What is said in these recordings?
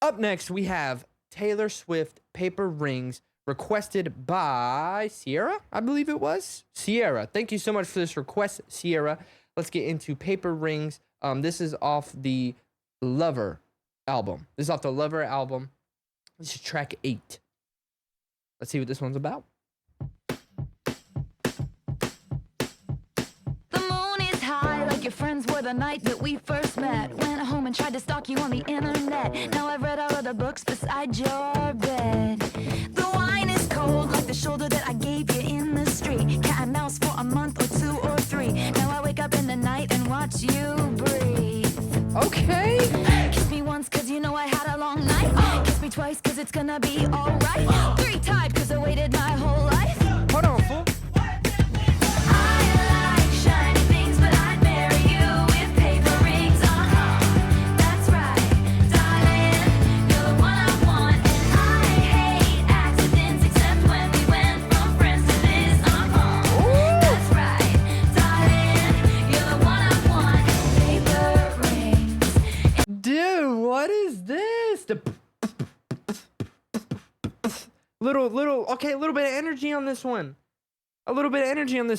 Up next, we have Taylor Swift, Paper Rings, requested by Sierra, I believe it was. Sierra, thank you so much for this request, Sierra. Let's get into Paper Rings. This is off the Lover album. This is track 8. Let's see what this one's about. Your friends were the night that we first met. Went home and tried to stalk you on the internet. Now I've read all of the books beside your bed. The wine is cold like the shoulder that I gave you in the street. Cat and mouse for a month or 2 or 3. Now I wake up in the night and watch you breathe. Okay. Kiss me once cause you know I had a long night. Kiss me twice cause it's gonna be alright. 3 times cause I waited my whole life. Hold on, fool. A little bit of energy on this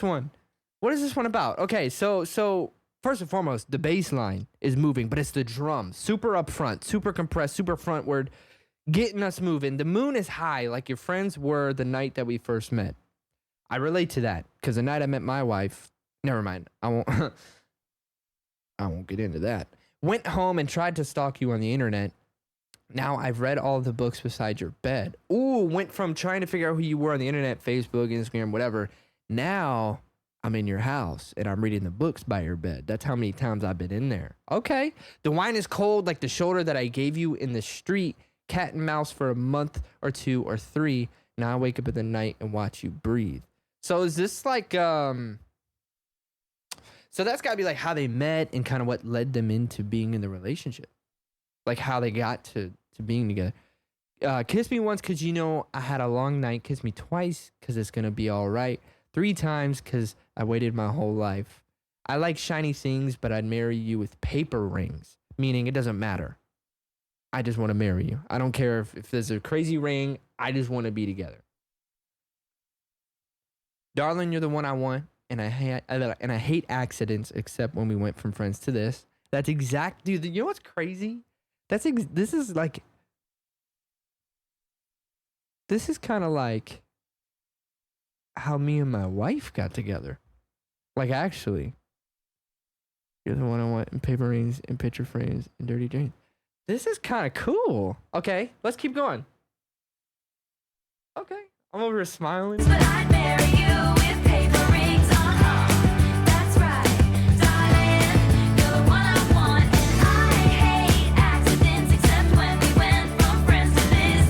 one. What is this one about? Okay, so first and foremost, the bass line is moving, but it's the drums. Super up front, super compressed, super frontward, getting us moving. The moon is high, like your friends were the night that we first met. I relate to that, because the night I met my wife, never mind, I won't get into that. Went home and tried to stalk you on the internet. Now I've read all of the books beside your bed. Ooh, went from trying to figure out who you were on the internet, Facebook, Instagram, whatever. Now I'm in your house and I'm reading the books by your bed. That's how many times I've been in there. Okay. The wine is cold like the shoulder that I gave you in the street. Cat and mouse for a month or 2 or 3. Now I wake up in the night and watch you breathe. So is this like, so that's gotta be like how they met and kind of what led them into being in the relationship. Like how they got to being together. Kiss me once because you know I had a long night. Kiss me twice because it's going to be all right. 3 times because I waited my whole life. I like shiny things, but I'd marry you with paper rings. Meaning it doesn't matter. I just want to marry you. I don't care if there's a crazy ring. I just want to be together. Darling, you're the one I want. And I hate accidents except when we went from friends to this. That's exact, dude. You know what's crazy? This is kind of like how me and my wife got together. Like, actually. You're the one I want in paper rings, in picture frames, and dirty jeans. This is kind of cool. Okay, let's keep going. Okay, I'm over here smiling. But I'd marry you with paper rings. That's right, darling. You're the one I want. And I hate accidents except when we went from friends to this.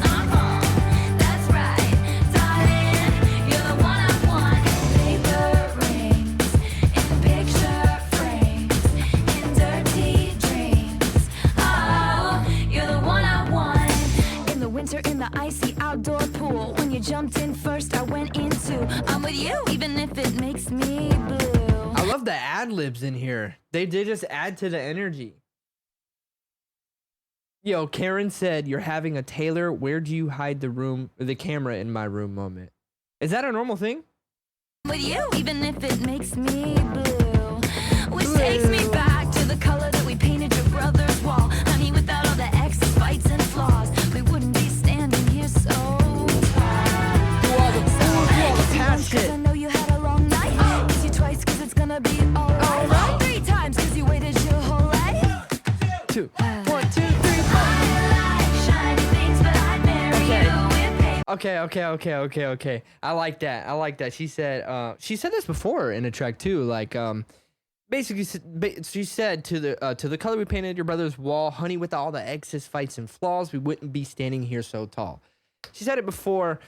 That's right, darling. You're the one I want. Paper rings in picture frames, in dirty dreams. Oh, you're the one I want. In the winter, in the icy outdoor pool. When you jumped in first, I went in too. I'm with you, even if it makes me blue. I love the ad-libs in here. They just add to the energy. Yo, Karen said, you're having a Taylor, where'd you hide the camera in my room moment. Is that a normal thing? With you, even if it makes me blue. Which takes me back to the color that we painted your brother's wall. Honey, without all the exes, fights, and flaws, we wouldn't be standing here so tall. Do all the past shit. I know you had a long night. Kiss you twice cause it's gonna be alright. 3 times cause you waited your whole life. 2, 1, 2, 3, 4. I like shiny things, but I'd marry you with paper. Okay. I like that. She said this before in a track too. Like, basically, she said to the color we painted your brother's wall, honey, with all the exes, fights, and flaws, we wouldn't be standing here so tall. She said it before.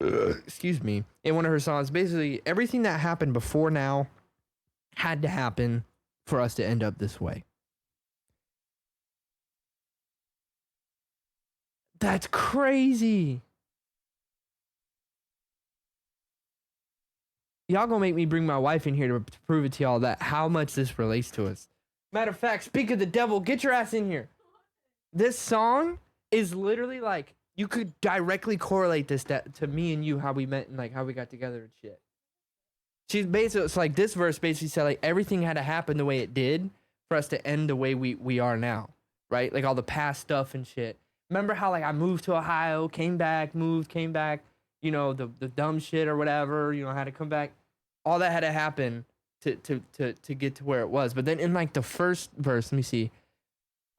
Excuse me. In one of her songs, basically everything that happened before now had to happen for us to end up this way. That's crazy. Y'all gonna make me bring my wife in here to prove it to y'all that how much this relates to us. Matter of fact, speak of the devil, get your ass in here. This song is literally like you could directly correlate this to me and you, how we met and like how we got together and shit. She's basically, it's like this verse basically said like everything had to happen the way it did for us to end the way we are now, right? Like all the past stuff and shit. Remember how like I moved to Ohio, came back, moved, came back, you know, the dumb shit or whatever, you know, had to come back. All that had to happen to get to where it was. But then in like the first verse, let me see.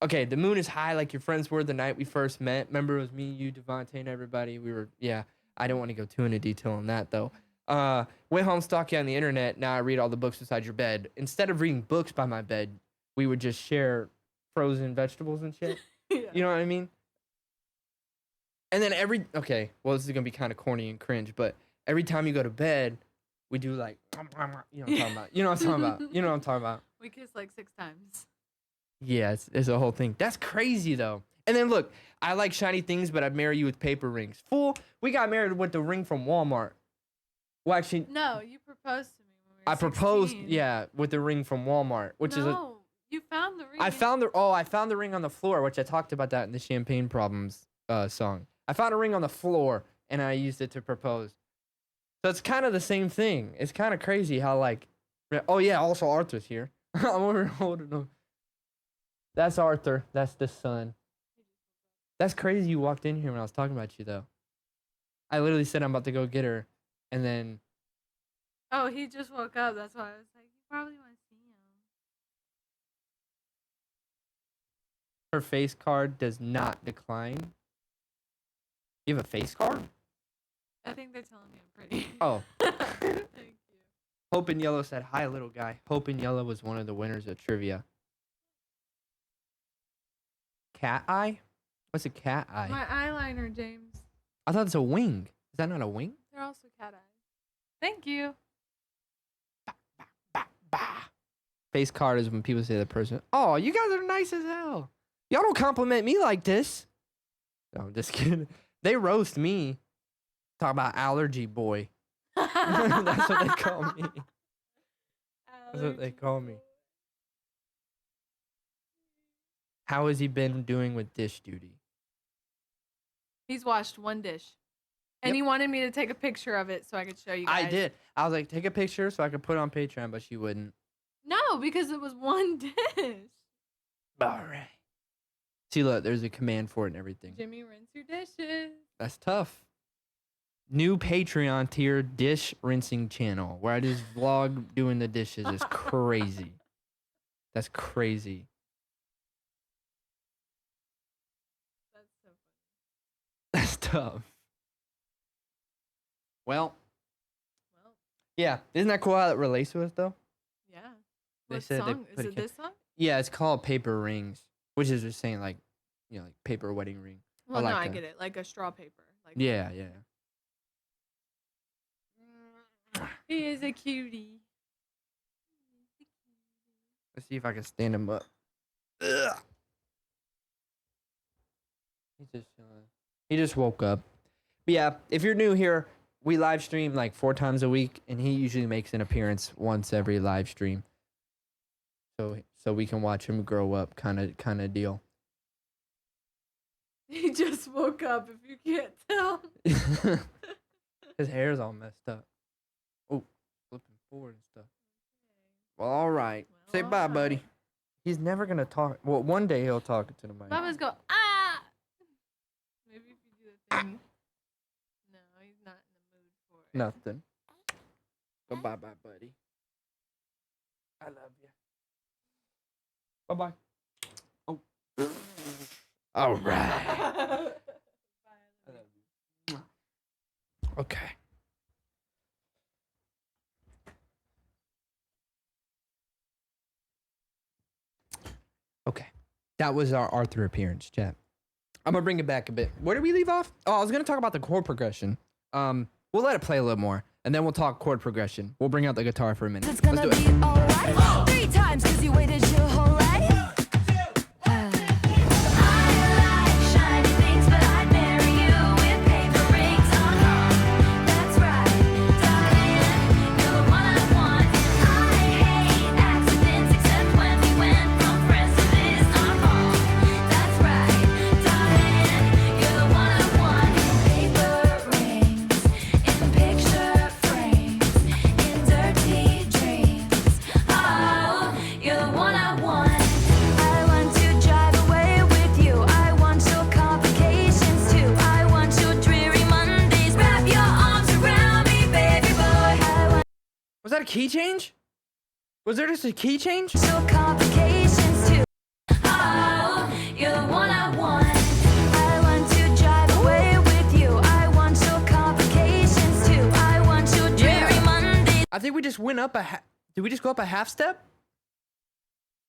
Okay, the moon is high like your friends were the night we first met. Remember it was me, you, Devontae, and everybody. We were, yeah. I don't want to go too into detail on that though. Went home, stalked you on the internet. Now I read all the books beside your bed. Instead of reading books by my bed, we would just share frozen vegetables and shit. Yeah. You know what I mean? And then okay, well, this is going to be kind of corny and cringe, but every time you go to bed, we do like, you know what I'm talking about. You know what I'm talking about. You know what I'm talking about. We kissed like 6 times. Yeah, it's a whole thing. That's crazy, though. And then look, I like shiny things, but I'd marry you with paper rings. Fool, we got married with the ring from Walmart. Well, actually, No, you proposed to me when we were I proposed, 16. yeah, with the ring from Walmart, which is No, you found the ring. I found the ring on the floor, which I talked about that in the Champagne Problems song. I found a ring on the floor and I used it to propose. So it's kind of the same thing. It's kind of crazy how like, oh yeah, also Arthur's here. I'm over holding him. That's Arthur. That's the son. That's crazy. You walked in here when I was talking about you though. I literally said I'm about to go get her, and then Oh, he just woke up. That's why I was like, you probably want to see him. her face card does not decline. You have a face card? I think they're telling me I'm pretty. Oh. Thank you. Hope in Yellow said, hi, little guy. Hope in Yellow was one of the winners of trivia. Cat eye? What's a cat eye? My eyeliner, James. I thought it's a wing. Is that not a wing? They're also cat eyes. Thank you. Face card is when people say the person, oh, you guys are nice as hell. Y'all don't compliment me like this. No, I'm just kidding. They roast me. Talk about allergy boy. That's what they call me. That's what they call me. How has he been doing with dish duty? He's washed one dish. And Yep. he wanted me to take a picture of it so I could show you guys. I did. I was like, take a picture so I could put it on Patreon, but she wouldn't. No, because it was one dish. All right. See, look, there's a command for it and everything. Jimmy, rinse your dishes. That's tough. New Patreon tier dish rinsing channel where I just vlog doing the dishes is crazy. That's crazy. That's so funny. That's tough. Well, Well, yeah. Isn't that cool how it relates to us, though? yeah. They What said they song? put Is a it ca- this song? Yeah, it's called Paper Rings, which is just saying, like, you know, like paper wedding ring. Well, like no, I that. get it. Like a straw paper. Like Yeah, yeah. He is a cutie. Let's see if I can stand him up. Ugh. He just woke up. But yeah, if you're new here, we live stream like 4 times a week, and he usually makes an appearance once every live stream. So we can watch him grow up, kind of deal. He just woke up, if you can't tell. His hair's all messed up. Oh, flipping forward and stuff. Well, all right. Well, Say bye, all buddy. right. He's never gonna talk. Well, one day he'll talk to the mic. Mamas go, ah! Maybe if you do the thing. No, he's not in the mood for it. Nothing. So bye, buddy. I love you. Bye bye. Oh. All right. Okay. Okay. That was our Arthur appearance, chat. I'm gonna bring it back a bit. Where did we leave off? Oh, I was gonna talk about the chord progression. We'll let it play a little more, and then we'll talk chord progression. We'll bring out the guitar for a minute. It's Let's gonna do it. be alright. 3 times 'cause you waited your whole life. I like shiny things, but I'd marry you with paper rings. That's right, darling. You're the one I want. I hate accidents, except when we went from friends to this our fault. That's right, darling. key change? Was there just a key change? So complications too. Oh, you're the one I want. I want to drive away with you. I want your complications too. I want your dreary Mondays. I think we just went up did we just go up a half step?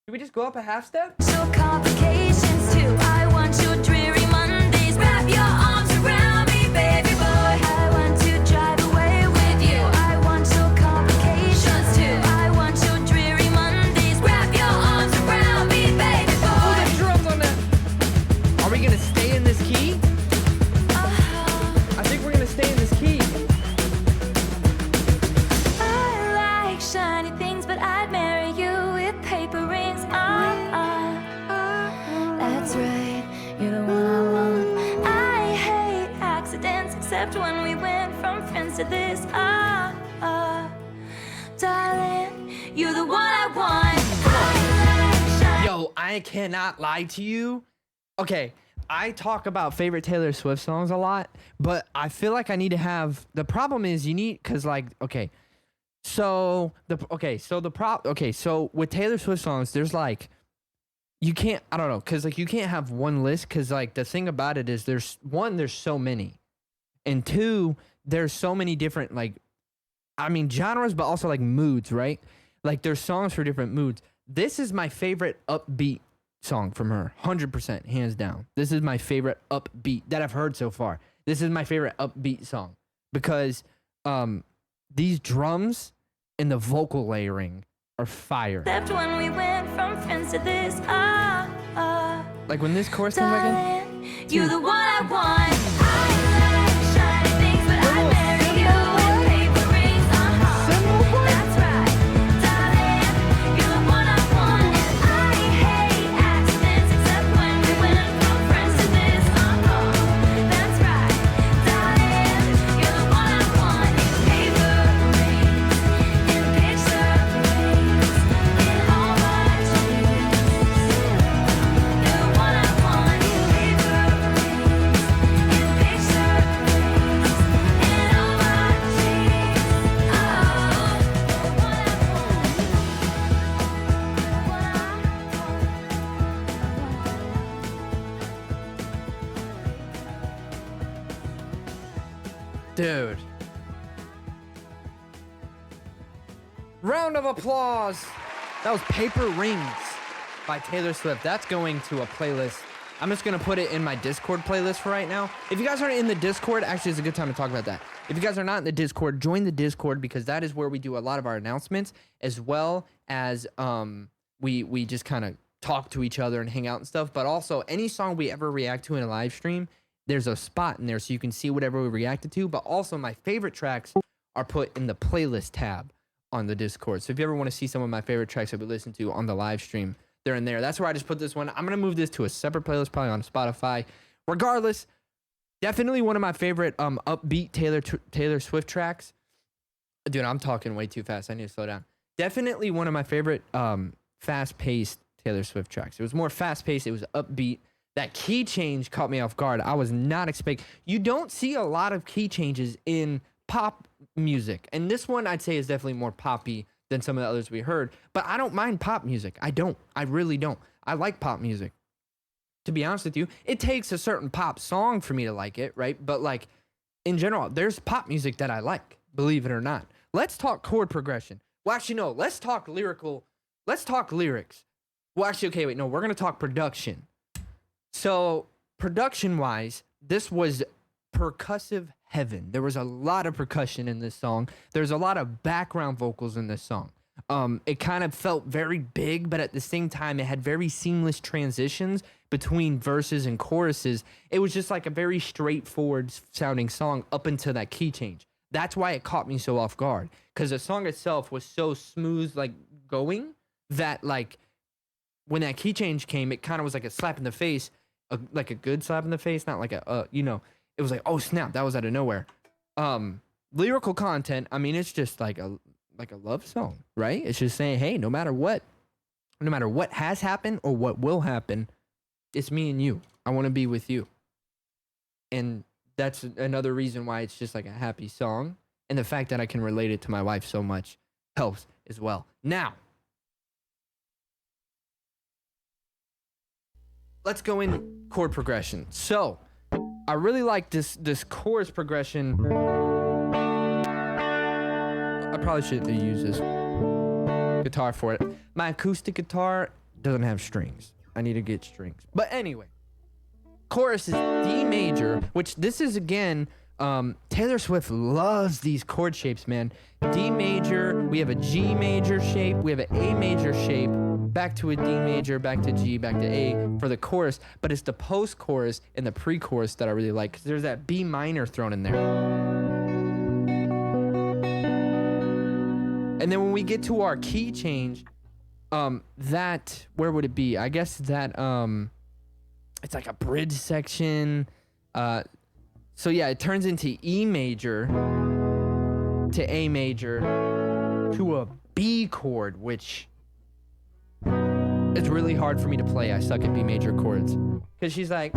Did we just go up a half step? So complications too. I want your dreary Mondays. Wrap your arms around me, baby boy. I want to drive away with you. I want your complications too. I want your dreary Mondays. Wrap your arms around me, baby Oh, boy. the drums on that. Are we gonna stay in this key? I think we're gonna stay in this key. I like shiny things, but I'd marry you with paper rings. That's right, you're the one I want. I hate accidents, except when we went from friends to this. Darling, you're the one I want. I like shiny Yo, I cannot lie to you. Okay, I talk about favorite Taylor Swift songs a lot, but I feel like I need to have, the problem is you need, cause like, so with Taylor Swift songs, there's like, you can't, I don't know, cause like you can't have one list, cause like the thing about it is there's so many, and two, there's so many different like, I mean genres, but also like moods, right? Like there's songs for different moods. This is my favorite upbeat song from her, 100%, hands down. This is my favorite upbeat that I've heard so far. This is my favorite upbeat song because these drums and the vocal layering are fire. except when we went from friends to this. Like when this chorus comes back in. Darling, you're the one I want. I like shiny things, but I'd marry you with paper rings. That's right, darling, you're the one I want. I hate accidents, except when we went from friends to this. That's right, darling, you're the one I want. Paper rings, in picture frames, in all my dreams. You're the one I want. Paper rings, in picture frames, in all my dreams. Oh, you're the one I Dude. Round of applause. That was Paper Rings by Taylor Swift. That's going to a playlist. I'm just going to put it in my Discord playlist for right now. If you guys aren't in the Discord, actually, it's a good time to talk about that. If you guys are not in the Discord, join the Discord because that is where we do a lot of our announcements as well as we just kind of talk to each other and hang out and stuff. But also, any song we ever react to in a live stream, there's a spot in there so you can see whatever we reacted to. But also, my favorite tracks are put in the playlist tab on the Discord. So if you ever want to see some of my favorite tracks that we listen to on the live stream, they're in there. That's where I just put this one. I'm going to move this to a separate playlist, probably on Spotify. Regardless, definitely one of my favorite upbeat Taylor Swift tracks. Dude, I'm talking way too fast. I need to slow down. Definitely one of my favorite fast-paced Taylor Swift tracks. It was more fast-paced. It was upbeat. That key change caught me off guard. I was not expecting. You don't see a lot of key changes in pop music. And this one, I'd say, is definitely more poppy than some of the others we heard. But I don't mind pop music. I don't. I really don't. I like pop music. To be honest with you, it takes a certain pop song for me to like it, right? But like, in general, there's pop music that I like, believe it or not. Let's talk chord progression. Well, actually, no. Let's talk lyrical. Let's talk lyrics. Well, actually, okay, wait. No, we're going to talk production. So, production-wise, this was percussive heaven. There was a lot of percussion in this song. There's a lot of background vocals in this song. It kind of felt very big, but at the same time, it had very seamless transitions between verses and choruses. It was just like a very straightforward sounding song up until that key change. That's why it caught me so off guard, because the song itself was so smooth, like going, that like when that key change came, it kind of was like a slap in the face, like a good slap in the face, not like a it was like, oh snap, that was out of nowhere. Lyrical content, I mean, it's just like a love song, right? It's just saying, hey, no matter what has happened or what will happen, it's me and you. I want to be with you. And that's another reason why it's just like a happy song. And the fact that I can relate it to my wife so much. helps as well. Now, let's go in chord progression. So, I really like this chorus progression. I probably shouldn't have used this guitar for it. My acoustic guitar doesn't have strings. I need to get strings. But anyway, chorus is D major, which this is again, Taylor Swift loves these chord shapes, man. D major, we have a G major shape, we have an A major shape, back to a D major, back to G, back to A for the chorus, but it's the post-chorus and the pre-chorus that I really like, because there's that B minor thrown in there. And then when we get to our key change, that, where would it be? I guess that, it's like a bridge section. So yeah, it turns into E major to A major to a B chord, which it's really hard for me to play. I suck at B major chords. Because she's like,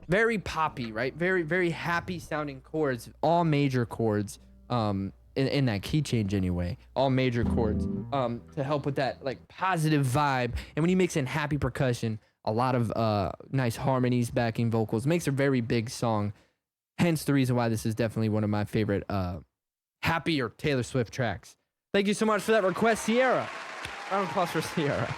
very poppy, right? Very, very happy sounding chords, all major chords, in that key change anyway, all major chords, to help with that like positive vibe. And when you mix in happy percussion, a lot of nice harmonies, backing vocals, makes a very big song. Hence the reason why this is definitely one of my favorite happier Taylor Swift tracks. Thank you so much for that request, Sierra. Round of applause for Sierra.